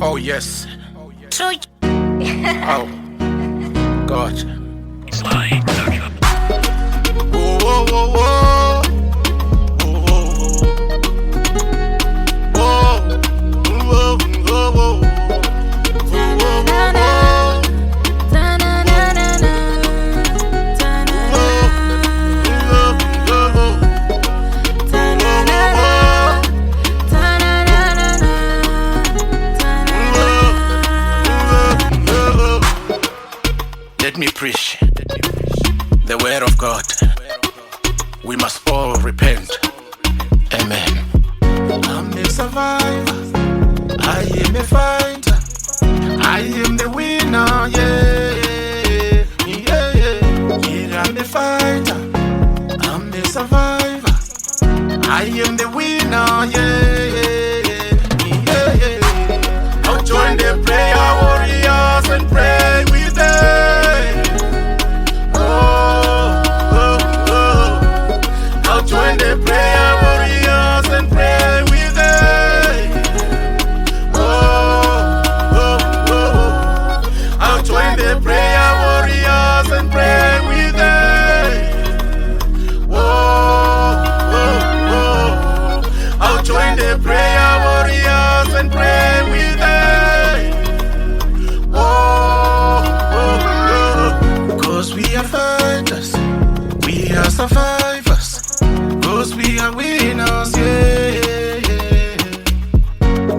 Oh yes. True. Oh God. Slide. Whoa, whoa, whoa, whoa. Whoa, whoa, whoa. Whoa, whoa, whoa. Let me preach the word of God. We must all repent. Amen. I'm a survivor. I am a fighter. I am the winner. Yeah, yeah, yeah. Yeah, I'm a fighter. I'm a survivor. I am the winner. Yeah, yeah, yeah. I'll join the prayer warriors and pray with them. Join the prayer warriors and pray with them. I'll join the prayer warriors and pray with them. I'll join the prayer warriors and pray with them. Cause we are fighters, we are survivors. Cause we are winners, yeah, yeah.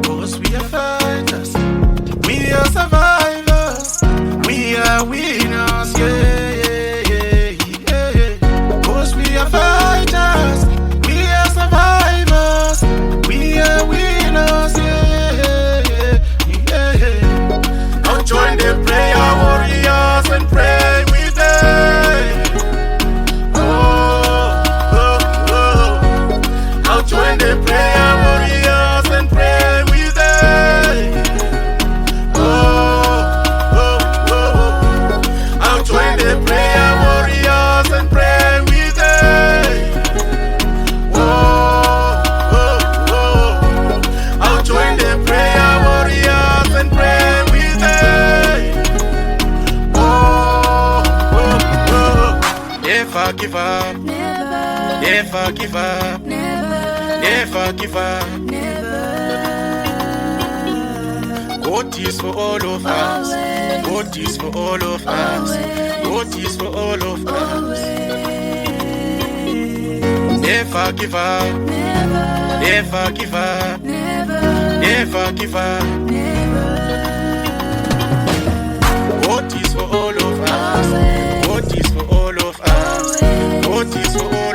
Cause we are fighters, we are survivors, we are winners, yeah, yeah, yeah. Cause we are fighters, we are survivors, we are winners, yeah, yeah. I'll join the prayer warriors and pray with them. Join the prayer warriors and pray with them. I'll join the prayer warriors and pray with them. I'll join the prayer warriors and pray with them. Never give up. Never give up. Never give up. God is for all of us. God is for all of us. God is for all of us. Never give up. Never give up. Never give up. God is for all of us. God is for all of us. God is for all of us.